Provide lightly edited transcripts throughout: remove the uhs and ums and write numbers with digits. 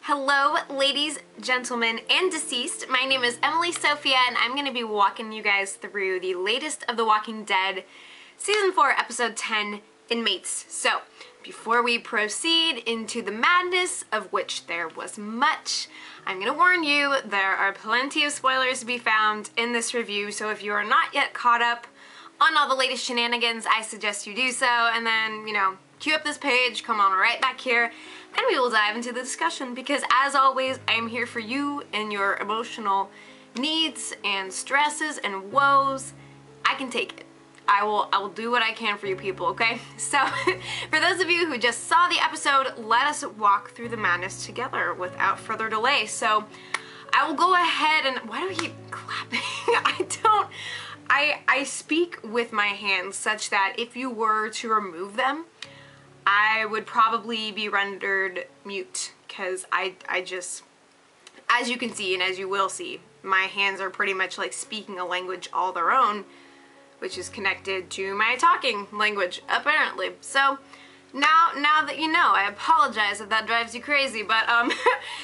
Hello, ladies, gentlemen, and deceased. My name is Emily Sophia, and I'm going to be walking you guys through the latest of The Walking Dead, Season 4, Episode 10, Inmates. So, before we proceed into the madness, of which there was much, I'm going to warn you, there are plenty of spoilers to be found in this review, so if you are not yet caught up on all the latest shenanigans, I suggest you do so, and then, cue up this page, come on right back here, and we will dive into the discussion, because as always, I am here for you and your emotional needs and stresses and woes. I can take it. I will do what I can for you people, okay? So, for those of you who just saw the episode, let us walk through the madness together without further delay. So, I will go ahead and, why do we keep clapping? I speak with my hands such that if you were to remove them, I would probably be rendered mute, because I just, as you can see and as you will see, my hands are pretty much like speaking a language all their own, which is connected to my talking language, apparently. So, now that you know, I apologize if that drives you crazy, but,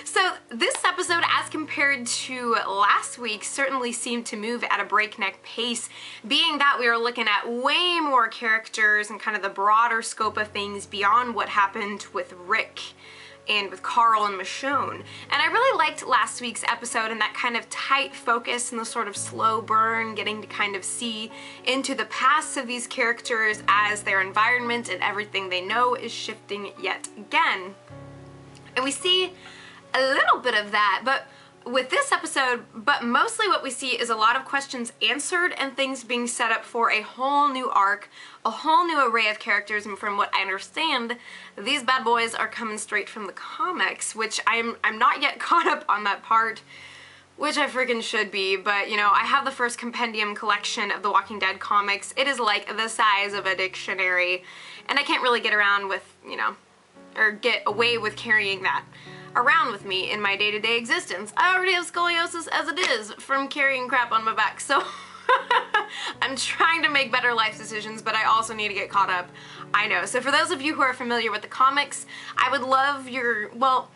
so this episode, as compared to last week, certainly seemed to move at a breakneck pace, being that we are looking at way more characters and kind of the broader scope of things beyond what happened with Rick and with Carl and Michonne. And I really liked last week's episode and that kind of tight focus and the sort of slow burn, getting to kind of see into the past of these characters as their environment and everything they know is shifting yet again. And we see a little bit of that, but with this episode, but mostly what we see is a lot of questions answered and things being set up for a whole new arc, a whole new array of characters, and from what I understand, these bad boys are coming straight from the comics, which I'm not yet caught up on that part, which I freaking should be, but I have the first compendium collection of the Walking Dead comics. It is like the size of a dictionary, and I can't really get around with, or get away with carrying that around with me in my day-to-day existence. I already have scoliosis as it is from carrying crap on my back, so I'm trying to make better life decisions, but I also need to get caught up. I know. So for those of you who are familiar with the comics, I would love your, well,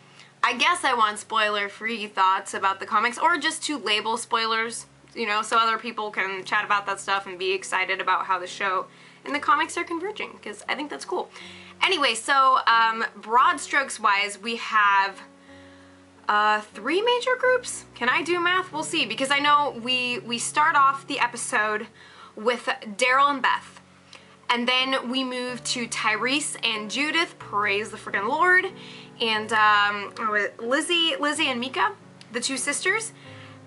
I guess I want spoiler-free thoughts about the comics, or just to label spoilers, so other people can chat about that stuff and be excited about how the show and the comics are converging, because I think that's cool. Anyway, so broad strokes wise, we have 3 major groups. Can I do math? We'll see, because I know we start off the episode with Daryl and Beth, and then we move to Tyrese and Judith, praise the freaking Lord, and Lizzie and Mika, the 2 sisters.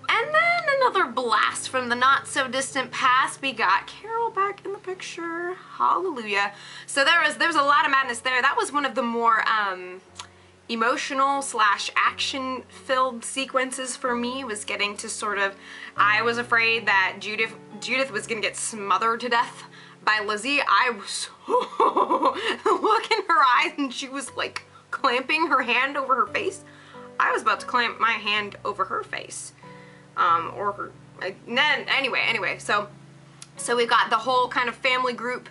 And then another blast from the not-so-distant past, we got Carol back in the picture. Hallelujah. So there was a lot of madness there. That was one of the more emotional / action-filled sequences for me, was getting to sort of, I was afraid that Judith was going to get smothered to death by Lizzie. I was look in her eyes and she was like clamping her hand over her face. I was about to clamp my hand over her face. Or her, anyway, so we've got the whole kind of family group,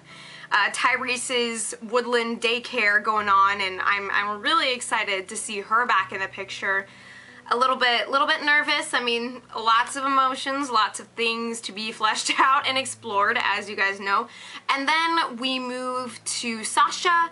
Tyrese's woodland daycare going on, and I'm really excited to see her back in the picture. A little bit nervous. I mean, lots of emotions, lots of things to be fleshed out and explored, as you guys know. And then we move to Sasha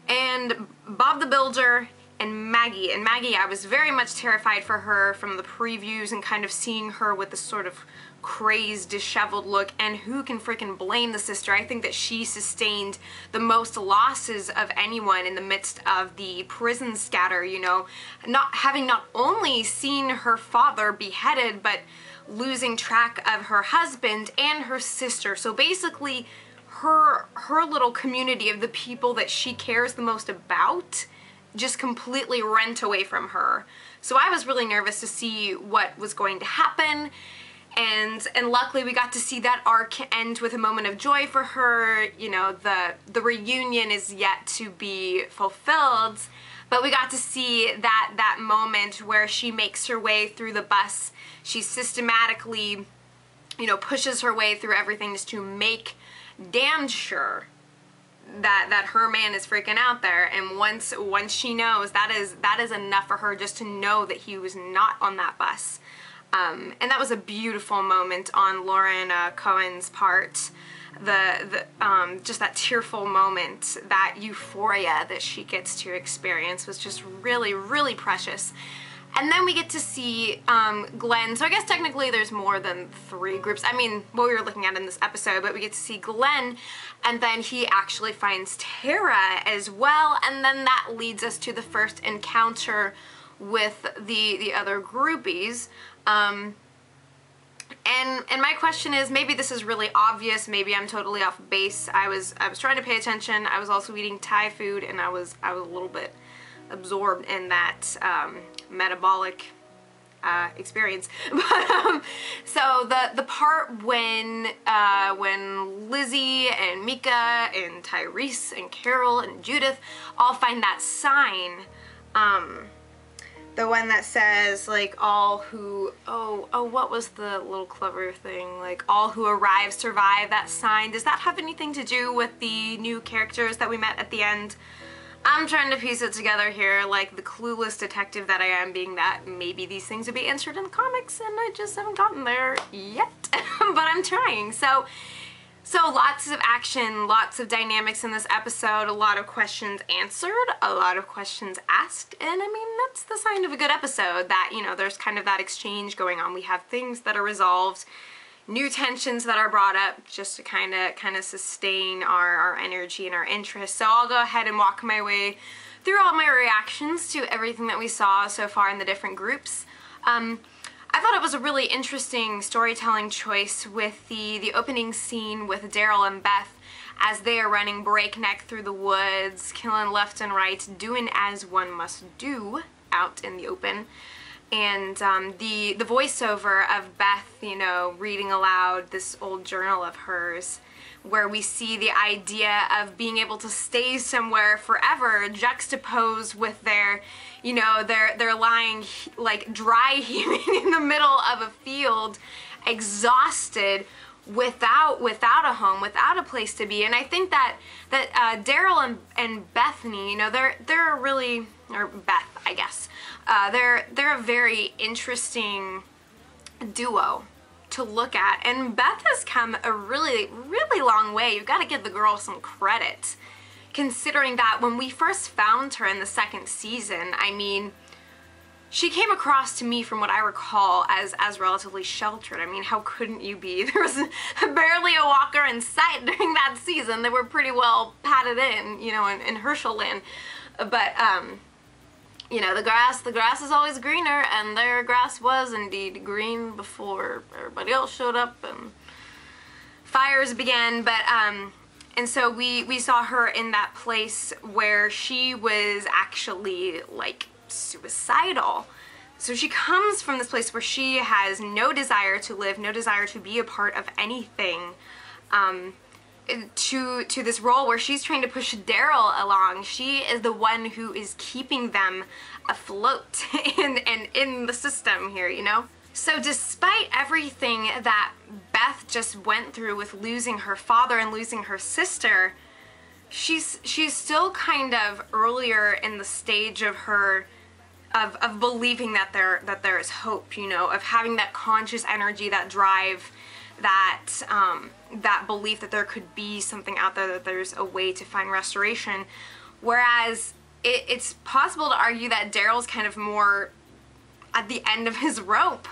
and Bob the Builder and Maggie. And Maggie, I was very much terrified for her from the previews and kind of seeing her with this sort of crazed, disheveled look, and who can freaking blame the sister? I think that she sustained the most losses of anyone in the midst of the prison scatter, having not only seen her father beheaded, but losing track of her husband and her sister. So basically, her little community of the people that she cares the most about just completely rent away from her. So I was really nervous to see what was going to happen, and luckily we got to see that arc end with a moment of joy for her. The reunion is yet to be fulfilled, but we got to see that moment where she makes her way through the bus. She systematically, pushes her way through everything just to make damn sure that her man is freaking out there, and once she knows, that is enough for her just to know that he was not on that bus. And that was a beautiful moment on Lauren Cohen's part. Just that tearful moment, that euphoria that she gets to experience was just really, really precious. And then we get to see Glenn. So I guess technically there's more than 3 groups. I mean, what we were looking at in this episode, but we get to see Glenn, and then he actually finds Tara as well, and then that leads us to the first encounter with the other groupies. And my question is, maybe this is really obvious, maybe I'm totally off base. I was trying to pay attention. I was also eating Thai food, and I was a little bit absorbed in that metabolic experience. But so the part when Lizzie and Mika and Tyrese and Carol and Judith all find that sign, the one that says, like, all who, what was the little clever thing? Like, all who arrive survive, that sign. Does that have anything to do with the new characters that we met at the end? I'm trying to piece it together here, like the clueless detective that I am, being that maybe these things would be answered in the comics and I just haven't gotten there yet. But I'm trying. So lots of action, lots of dynamics in this episode, a lot of questions answered, a lot of questions asked, and I mean, that's the sign of a good episode, that, you know, there's kind of that exchange going on. We have things that are resolved, new tensions that are brought up, just to kind of sustain our energy and our interest. So I'll go ahead and walk my way through all my reactions to everything that we saw so far in the different groups. I thought it was a really interesting storytelling choice with the opening scene with Daryl and Beth as they are running breakneck through the woods, killing left and right, doing as one must do out in the open. And the voiceover of Beth, you know, reading aloud this old journal of hers, where we see the idea of being able to stay somewhere forever juxtaposed with their, you know, they're lying like dry heaving in the middle of a field, exhausted, without a home, without a place to be. And I think that Daryl and Bethany, you know, they're really, or Beth, I guess, they're a very interesting duo to look at. And Beth has come a really, really long way. You've got to give the girl some credit, considering that when we first found her in the 2nd season, I mean, she came across to me, from what I recall, as relatively sheltered. I mean, how couldn't you be? There was barely a walker in sight during that season. They were pretty well padded in, you know, in Herschel land. But, you know, the grass is always greener, and their grass was indeed green before everybody else showed up and fires began. But, and so we saw her in that place where she was actually, like, suicidal. So she comes from this place where she has no desire to live, no desire to be a part of anything, to this role where she's trying to push Daryl along. She is the one who is keeping them afloat and in the system here, you know? So despite everything that Beth just went through with losing her father and losing her sister, she's still kind of earlier in the stage of her of believing that there is hope, you know, of having that conscious energy, that drive, that belief that there could be something out there, that there's a way to find restoration. Whereas it's possible to argue that Daryl's kind of more at the end of his rope.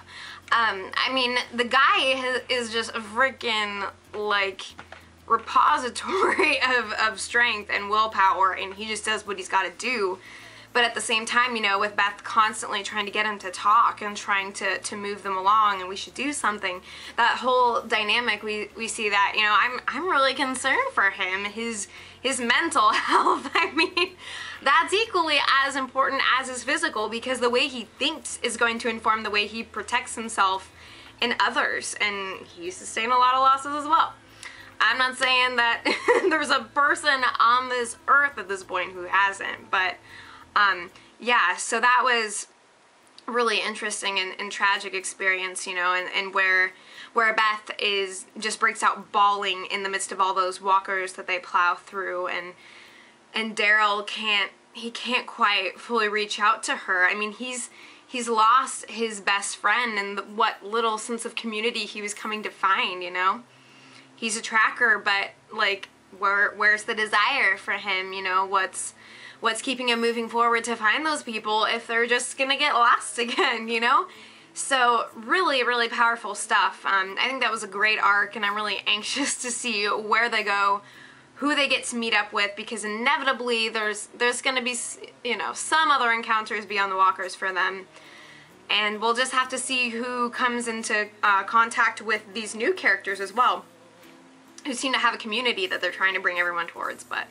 I mean, the guy is just a freaking, like, repository of strength and willpower, and he just does what he's got to do. But at the same time, you know, with Beth constantly trying to get him to talk and trying to move them along, and we should do something, that whole dynamic, we see that, you know, I'm really concerned for him, his mental health. I mean, that's equally as important as his physical, because the way he thinks is going to inform the way he protects himself and others, and he's sustained a lot of losses as well. I'm not saying that there's a person on this earth at this point who hasn't, but yeah, so that was really interesting and tragic experience, you know, and where Beth just breaks out bawling in the midst of all those walkers that they plow through, and Daryl can't quite fully reach out to her. I mean, he's lost his best friend and what little sense of community he was coming to find, you know. He's a tracker, but like where's the desire for him, you know? What's keeping him moving forward to find those people if they're just gonna get lost again, you know? So really, really powerful stuff. I think that was a great arc, and I'm really anxious to see where they go, who they get to meet up with, because inevitably there's gonna be, you know, some other encounters beyond the walkers for them. And we'll just have to see who comes into contact with these new characters as well, who seem to have a community that they're trying to bring everyone towards, but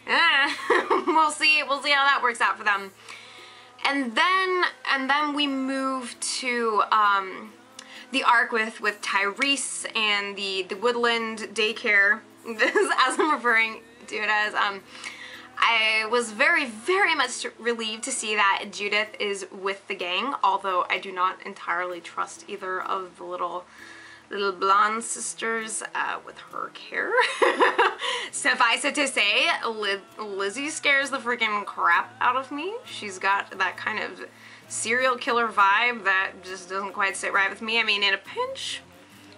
we'll see how that works out for them. And then we move to the arc with Tyrese and the Woodland daycare, as I'm referring to it as. I was very, very much relieved to see that Judith is with the gang, although I do not entirely trust either of the little blonde sisters with her care. Suffice it to say, Lizzie scares the freaking crap out of me. She's got that kind of serial killer vibe that just doesn't quite sit right with me. I mean, in a pinch,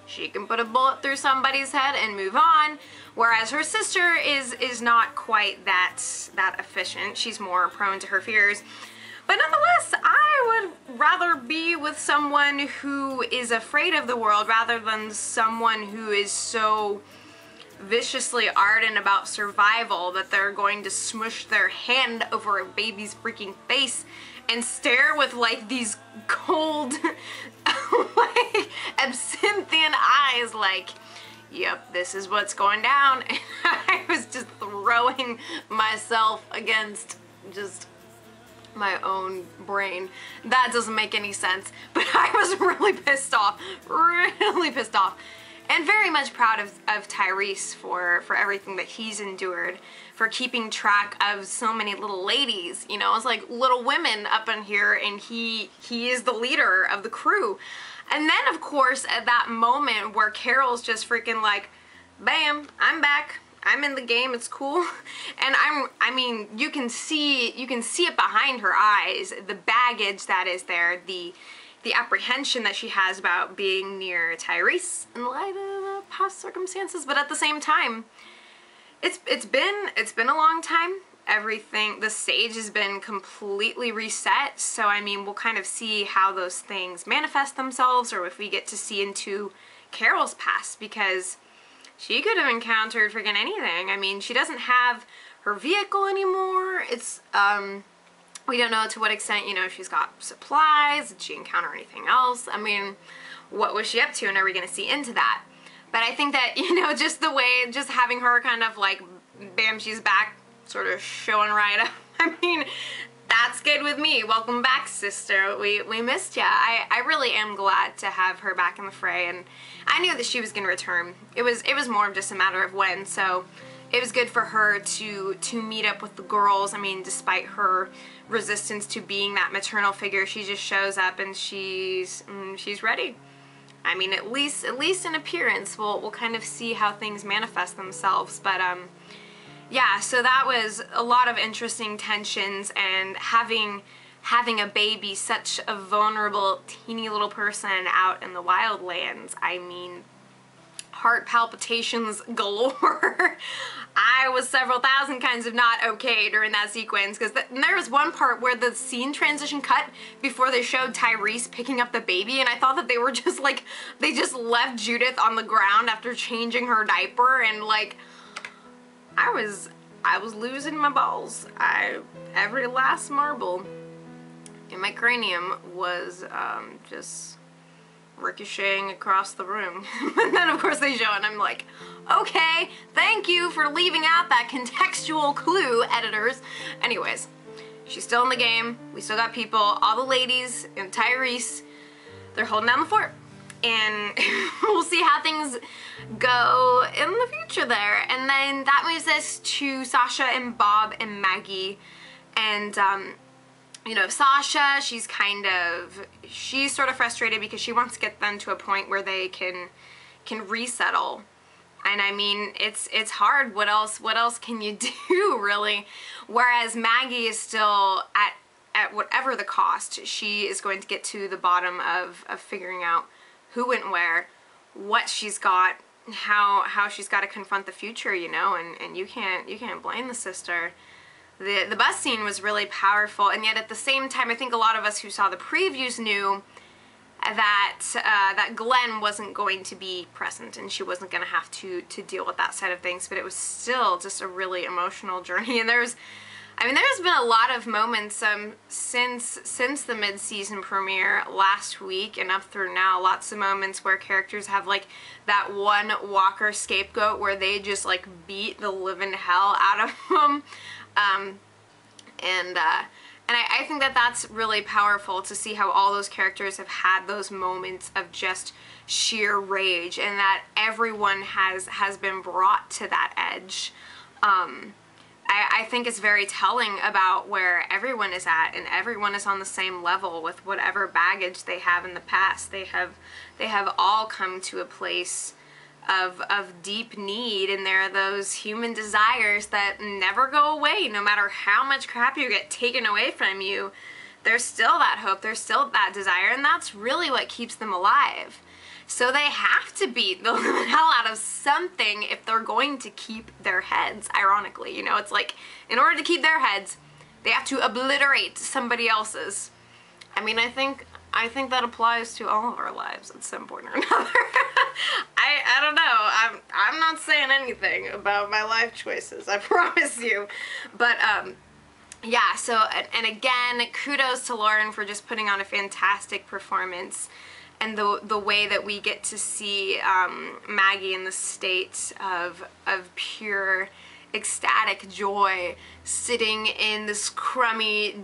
she can put a bullet through somebody's head and move on, whereas her sister is not quite that efficient. She's more prone to her fears. But nonetheless, I would rather be with someone who is afraid of the world rather than someone who is so viciously ardent about survival that they're going to smush their hand over a baby's freaking face and stare with like these cold, like absinthian eyes like, yep, this is what's going down. And I was just throwing myself against just my own brain. That doesn't make any sense, but I was really pissed off, and very much proud of Tyrese for everything that he's endured, for keeping track of so many little ladies, you know. It's like little women up in here, and he is the leader of the crew. And then of course at that moment where Carol's just freaking like, bam, I'm back, I'm in the game, it's cool. And I mean, you can see it behind her eyes, the baggage that is there, the apprehension that she has about being near Tyrese in light of the past circumstances. But at the same time, it's been a long time. Everything, the stage has been completely reset. So I mean, we'll kind of see how those things manifest themselves, or if we get to see into Carol's past, because she could have encountered freaking anything. I mean, she doesn't have her vehicle anymore. It's, we don't know to what extent, you know, she's got supplies. Did she encounter anything else? I mean, what was she up to, and are we going to see into that? But I think that, you know, just the way, just having her kind of like, bam, she's back, sort of showing right up. I mean, that's good with me. Welcome back, sister. We missed ya. I really am glad to have her back in the fray, and I knew that she was going to return. It was more of just a matter of when, so it was good for her to meet up with the girls. I mean, despite her resistance to being that maternal figure, she just shows up and she's ready. I mean, at least in appearance, we'll kind of see how things manifest themselves. But yeah, so that was a lot of interesting tensions, and having a baby, such a vulnerable, teeny little person out in the wildlands, I mean, heart palpitations galore. I was several thousand kinds of not okay during that sequence, because there was one part where the scene transition cut before they showed Tyrese picking up the baby, and I thought that they were just like, they just left Judith on the ground after changing her diaper, and like, I was losing my balls. Every last marble in my cranium was just ricocheting across the room. And then of course they show, and I'm like, okay, thank you for leaving out that contextual clue, editors. Anyways, she's still in the game. We still got people, all the ladies and Tyrese, they're holding down the fort. And we'll see how things go in the future there. And then that moves us to Sasha and Bob and Maggie. And you know, Sasha, she's sort of frustrated because she wants to get them to a point where they can resettle. And I mean, it's hard. What else can you do, really? Whereas Maggie is still at whatever the cost, she is going to get to the bottom of figuring out who went where, what she's got, how she's got to confront the future, you know, and you can't blame the sister. The bus scene was really powerful, and yet at the same time, I think a lot of us who saw the previews knew that Glenn wasn't going to be present, and she wasn't going to have to deal with that side of things. But it was still just a really emotional journey, and there's been a lot of moments since the mid-season premiere last week and up through now. Lots of moments where characters have like that one Walker scapegoat where they just like beat the living hell out of them. And I think that that's really powerful to see how all those characters have had those moments of just sheer rage, and that everyone has been brought to that edge. I think it's very telling about where everyone is at, and everyone is on the same level with whatever baggage they have in the past. They have all come to a place of deep need, and there are those human desires that never go away. No matter how much crap you get taken away from you, there's still that hope, there's still that desire, and that's really what keeps them alive. So they have to beat the living hell out of something if they're going to keep their heads, ironically. You know, it's like, in order to keep their heads, they have to obliterate somebody else's. I mean, I think that applies to all of our lives at some point or another. I don't know. I'm not saying anything about my life choices, I promise you. But yeah, so, and again, kudos to Lauren for just putting on a fantastic performance, and the way that we get to see Maggie in the state of pure ecstatic joy, sitting in this crummy,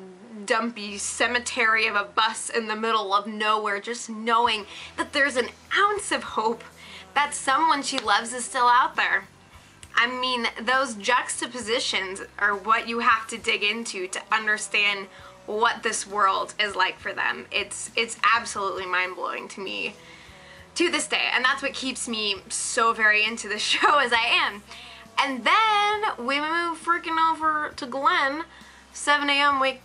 dumpy cemetery of a bus in the middle of nowhere, just knowing that there's an ounce of hope that someone she loves is still out there. I mean, those juxtapositions are what you have to dig into to understand what this world is like for them. It's absolutely mind-blowing to me to this day, and that's what keeps me so very into the show as I am. And then we move freaking over to Glenn. 7 a.m. I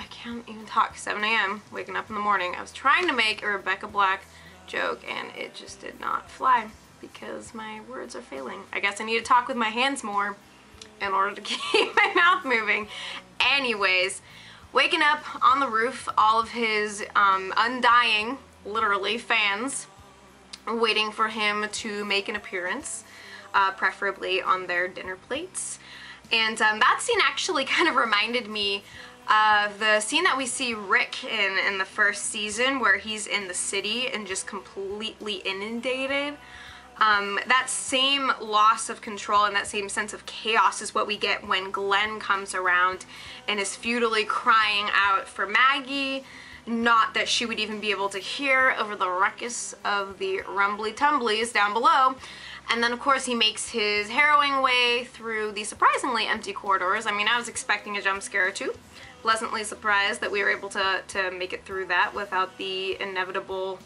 can't even talk, 7 a.m. waking up in the morning. I was trying to make a Rebecca Black joke and it just did not fly because my words are failing. I guess I need to talk with my hands more in order to keep my mouth moving. Anyways, waking up on the roof, all of his undying, literally, fans waiting for him to make an appearance, preferably on their dinner plates. And that scene actually kind of reminded me of the scene that we see Rick in the first season, where he's in the city and just completely inundated. That same loss of control and that same sense of chaos is what we get when Glenn comes around and is futilely crying out for Maggie. Not that she would even be able to hear over the ruckus of the rumbly-tumblies down below. And then, of course, he makes his harrowing way through the surprisingly empty corridors. I mean, I was expecting a jump scare too. Pleasantly surprised that we were able to make it through that without the inevitable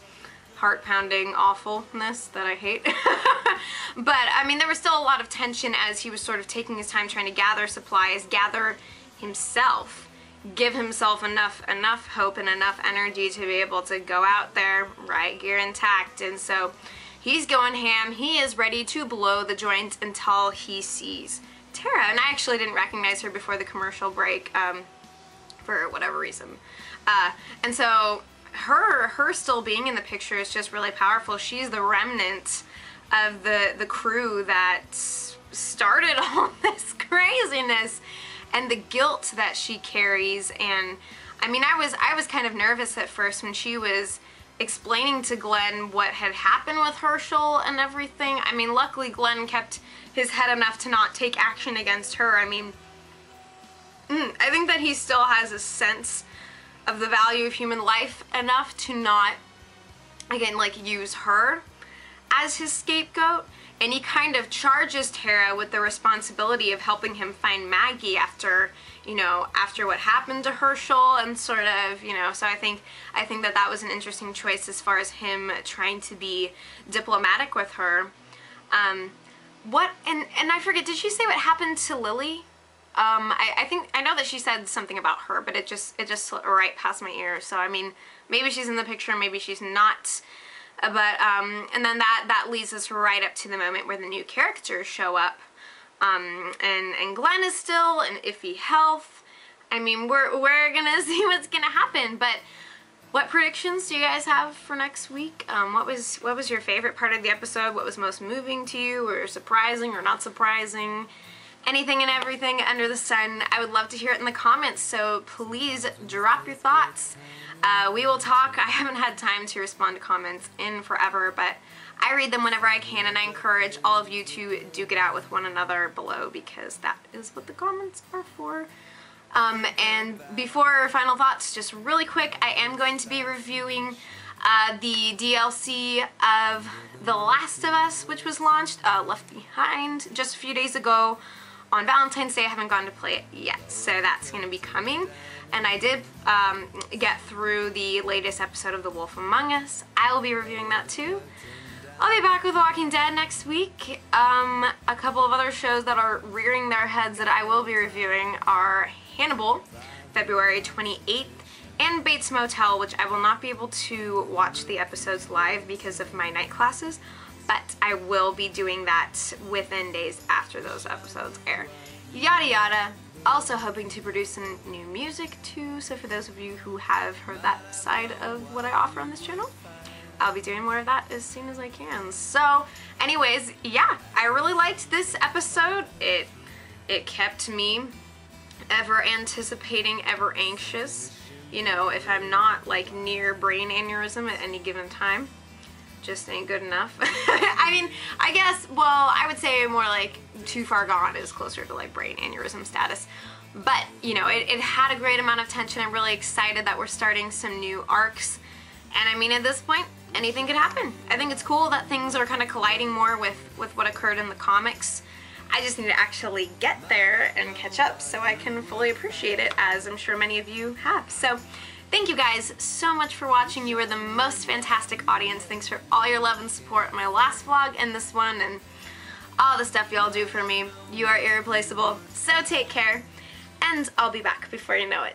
heart-pounding awfulness that I hate. But, I mean, there was still a lot of tension as he was sort of taking his time trying to gather supplies, gather himself, give himself enough hope and enough energy to be able to go out there, right gear intact. And so he's going ham. He is ready to blow the joint until he sees Tara. And I actually didn't recognize her before the commercial break for whatever reason. And so her still being in the picture is just really powerful. She's the remnant of the crew that started all this craziness and the guilt that she carries. And I mean, I was kind of nervous at first when she was explaining to Glenn what had happened with Herschel and everything. I mean, luckily Glenn kept his head enough to not take action against her. I mean, I think that he still has a sense of the value of human life enough to not, again, like, use her as his scapegoat. and he kind of charges Tara with the responsibility of helping him find Maggie after, you know, after what happened to Herschel, and sort of, you know, so I think that that was an interesting choice as far as him trying to be diplomatic with her. What, and I forget, did she say what happened to Lily? I know that she said something about her, but it just slipped right past my ear. So I mean, maybe she's in the picture, maybe she's not. But and then that leads us right up to the moment where the new characters show up. And Glenn is still in iffy health. I mean, we're gonna see what's gonna happen. But what predictions do you guys have for next week? What was your favorite part of the episode? What was most moving to you, or surprising, or not surprising? Anything and everything under the sun. I would love to hear it in the comments, so please drop your thoughts. We will talk. I haven't had time to respond to comments in forever, but I read them whenever I can, and I encourage all of you to duke it out with one another below, because that is what the comments are for. And before final thoughts, just really quick, I am going to be reviewing the DLC of The Last of Us, which was launched, Left Behind, just a few days ago on Valentine's Day. I haven't gone to play it yet, so that's going to be coming. And I did get through the latest episode of The Wolf Among Us. I will be reviewing that too. I'll be back with Walking Dead next week. A couple of other shows that are rearing their heads that I will be reviewing are Hannibal, February 28th, and Bates Motel, which I will not be able to watch the episodes live because of my night classes, but I will be doing that within days after those episodes air. Yada yada. Also hoping to produce some new music too, so for those of you who have heard that side of what I offer on this channel, I'll be doing more of that as soon as I can. So anyways, yeah, I really liked this episode. It kept me ever anticipating, ever anxious. You know, if I'm not like near brain aneurysm at any given time, just ain't good enough. I mean, I guess, well, I would say more like too far gone is closer to like brain aneurysm status. But, you know, it had a great amount of tension. I'm really excited that we're starting some new arcs. And I mean, at this point, anything could happen. I think it's cool that things are kind of colliding more with what occurred in the comics. I just need to actually get there and catch up so I can fully appreciate it, as I'm sure many of you have. So thank you guys so much for watching. You are the most fantastic audience. Thanks for all your love and support in my last vlog and this one, and all the stuff y'all do for me. You are irreplaceable. So take care, and I'll be back before you know it.